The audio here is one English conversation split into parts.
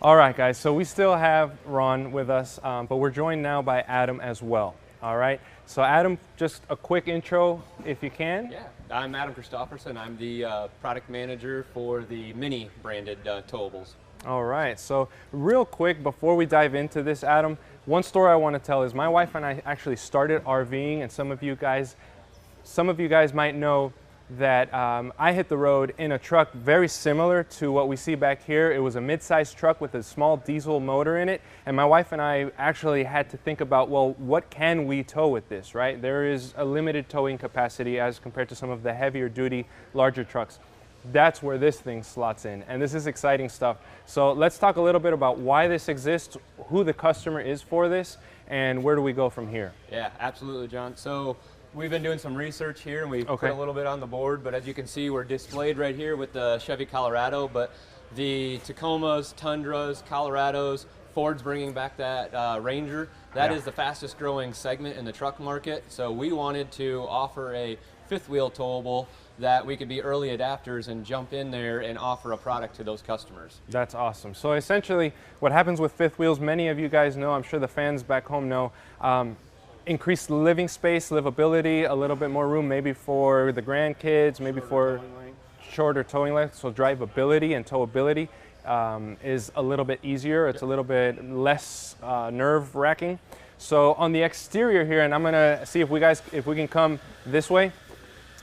All right, guys, so we still have Ron with us, but we're joined now by Adam as well. All right, so Adam, just a quick intro if you can. Yeah, I'm Adam Christofferson. I'm the product manager for the Minnie branded towables. All right, so real quick before we dive into this, Adam, one story I want to tell is my wife and I actually started RVing, and some of you guys might know that I hit the road in a truck very similar to what we see back here. It was a mid-sized truck with a small diesel motor in it, and my wife and I actually had to think about, well, what can we tow with this, right? There is a limited towing capacity as compared to some of the heavier duty, larger trucks. That's where this thing slots in, and this is exciting stuff. So let's talk a little bit about why this exists, who the customer is for this, and where do we go from here? Yeah, absolutely, John. So we've been doing some research here, and we put a little bit on the board, but as you can see, we're displayed right here with the Chevy Colorado, but the Tacomas, Tundras, Colorados, Ford's bringing back that Ranger. That is the fastest growing segment in the truck market, so we wanted to offer a fifth wheel towable that we could be early adapters and jump in there and offer a product to those customers. That's awesome. So essentially what happens with fifth wheels, many of you guys know, I'm sure the fans back home know, increased living space, livability, a little bit more room maybe for the grandkids, maybe for shorter towing length, so drivability and towability is a little bit easier. It's a little bit less nerve-wracking. So on the exterior here, and I'm gonna see if we can come this way.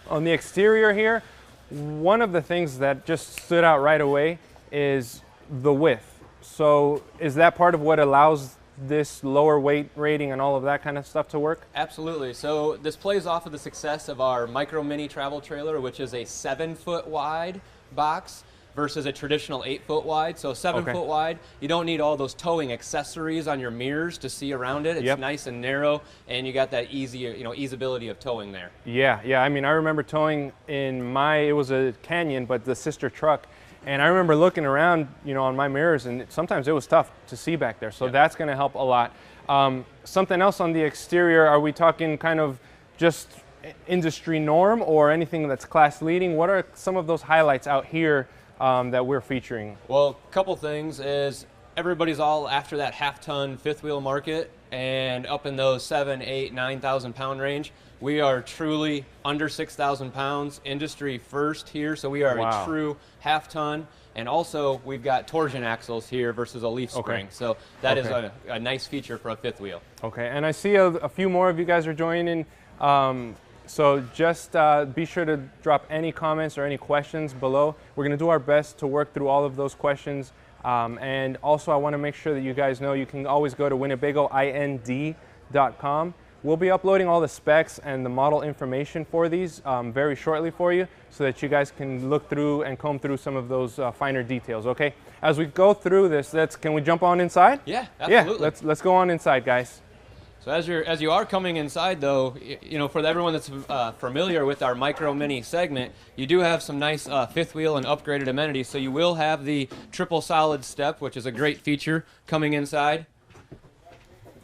On the exterior here, one of the things that just stood out right away is the width. So is that part of what allows this lower weight rating and all of that kind of stuff to work? Absolutely. So this plays off of the success of our Micro Mini travel trailer, which is a 7-foot wide box versus a traditional 8-foot wide. So 7-foot wide, you don't need all those towing accessories on your mirrors to see around it. It's nice and narrow, and you got that easeability of towing there. Yeah. I mean, I remember towing in it was a Canyon, but the sister truck. And I remember looking around, on my mirrors, and sometimes it was tough to see back there. So that's going to help a lot. Something else on the exterior, are we talking kind of just industry norm or anything that's class leading? What are some of those highlights out here that we're featuring? Well, a couple things is everybody's all after that half-ton fifth wheel market, and up in those 7, 8, 9,000 pound range. We are truly under 6,000 pounds, industry first here, so we are a true half-ton. And also, we've got torsion axles here versus a leaf spring, so that is a nice feature for a fifth wheel. Okay, and I see a few more of you guys are joining. So just be sure to drop any comments or any questions below. We're going to do our best to work through all of those questions. And also, I want to make sure that you guys know you can always go to winnebagoind.com. We'll be uploading all the specs and the model information for these very shortly for you, so that you guys can look through and comb through some of those finer details, okay? As we go through this, can we jump on inside? Yeah, absolutely. Yeah, let's go on inside, guys. So as you are coming inside, though, for everyone that's familiar with our Micro Mini segment, you do have some nice fifth wheel and upgraded amenities. So you will have the triple solid step, which is a great feature coming inside.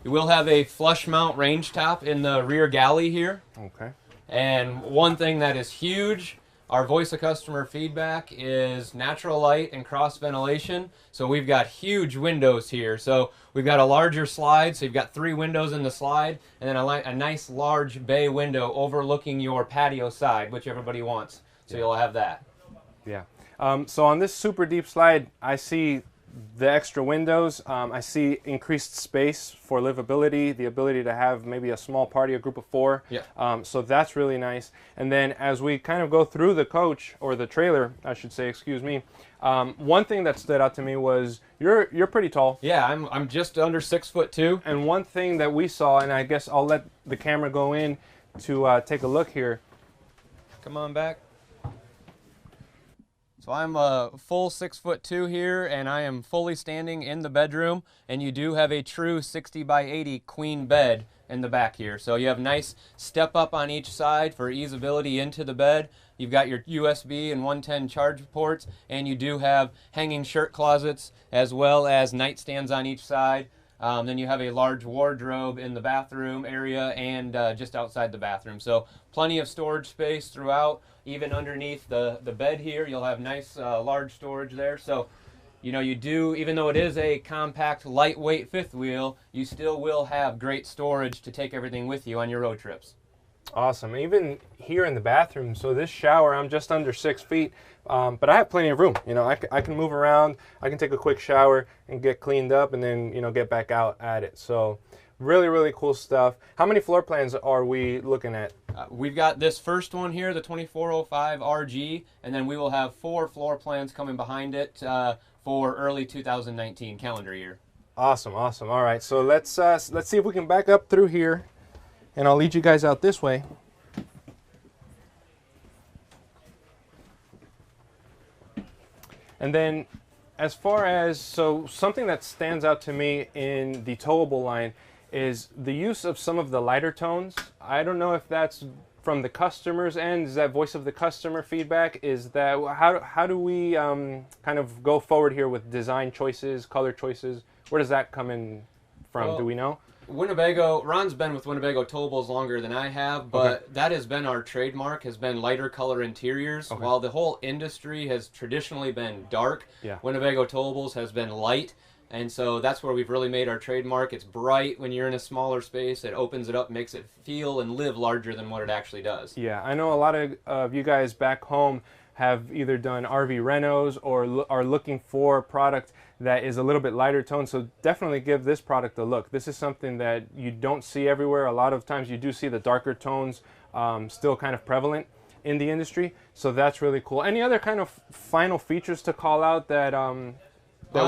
You will have a flush mount range top in the rear galley here. Okay. And one thing that is huge, our voice of customer feedback, is natural light and cross ventilation. So we've got huge windows here. So we've got a larger slide, so you've got 3 windows in the slide, and then a nice large bay window overlooking your patio side, which everybody wants. So you'll have that. Yeah. So on this super deep slide, I see the extra windows. I see increased space for livability, the ability to have maybe a small party, a group of 4. Yeah. So that's really nice. And then as we kind of go through the coach, or the trailer, I should say, excuse me, one thing that stood out to me was you're pretty tall. Yeah, I'm just under 6'2". And one thing that we saw, and I guess I'll let the camera go in to take a look here. Come on back. So I'm a full 6'2" here, and I am fully standing in the bedroom, and you do have a true 60 by 80 queen bed in the back here. So you have nice step up on each side for easeability into the bed. You've got your USB and 110 charge ports, and you do have hanging shirt closets as well as nightstands on each side. Then you have a large wardrobe in the bathroom area and just outside the bathroom. So plenty of storage space throughout. Even underneath the bed here, you'll have nice large storage there. So you know, you do, even though it is a compact, lightweight fifth wheel, you still will have great storage to take everything with you on your road trips. Awesome. Even here in the bathroom, so this shower, I'm just under 6 feet, but I have plenty of room. You know, I can move around, I can take a quick shower and get cleaned up and then, you know, get back out at it. So really, really cool stuff. How many floor plans are we looking at? We've got this first one here, the 2405 RG, and then we will have 4 floor plans coming behind it for early 2019 calendar year. Awesome, awesome. All right, so let's see if we can back up through here, and I'll lead you guys out this way. And then as far as, so something that stands out to me in the towable line is the use of some of the lighter tones. I don't know if that's from the customer's end. Is that voice of the customer feedback? Is that, how do we kind of go forward here with design choices, color choices? Where does that come in from? Well, do we know? Winnebago, Ron's been with Winnebago towables longer than I have, but that has been our trademark, has been lighter color interiors. While the whole industry has traditionally been dark, Winnebago towables has been light, and so that's where we've really made our trademark. It's bright when you're in a smaller space. It opens it up, makes it feel and live larger than what it actually does. Yeah, I know a lot of you guys back home have either done RV renos or are looking for a product that is a little bit lighter tone, so definitely give this product a look. This is something that you don't see everywhere. A lot of times you do see the darker tones still kind of prevalent in the industry, so that's really cool. Any other kind of final features to call out that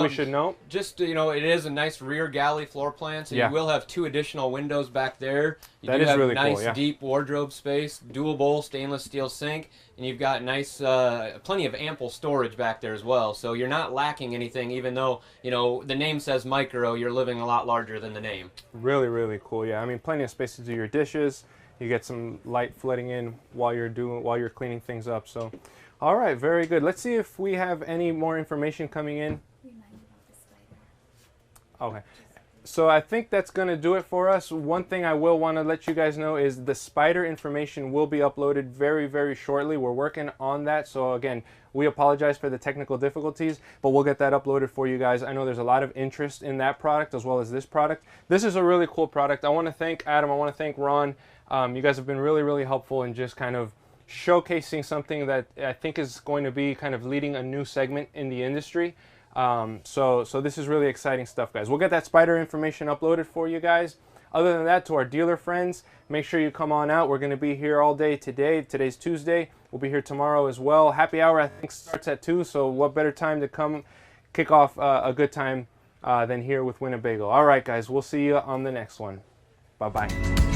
we should know? Just, you know, it is a nice rear galley floor plan, so you will have 2 additional windows back there. You do have really nice, cool, deep wardrobe space, dual bowl stainless steel sink, and you've got nice, plenty of ample storage back there as well. So you're not lacking anything, even though, you know, the name says micro, you're living a lot larger than the name. Really, really cool. Yeah, I mean, plenty of space to do your dishes. You get some light flooding in while you're cleaning things up. So, all right, very good. Let's see if we have any more information coming in. Okay, so I think that's going to do it for us. One thing I will want to let you guys know is the spider information will be uploaded very, very shortly. We're working on that. So again, we apologize for the technical difficulties, but we'll get that uploaded for you guys. I know there's a lot of interest in that product as well as this product. This is a really cool product. I want to thank Adam. I want to thank Ron. You guys have been really, really helpful in just kind of showcasing something that I think is going to be kind of leading a new segment in the industry. So this is really exciting stuff, guys. We'll get that spider information uploaded for you guys. Other than that, to our dealer friends, make sure you come on out. We're going to be here all day today. Today's Tuesday. We'll be here tomorrow as well. Happy hour, I think, starts at 2, so what better time to come kick off a good time than here with Winnebago. All right, guys, we'll see you on the next one. Bye-bye.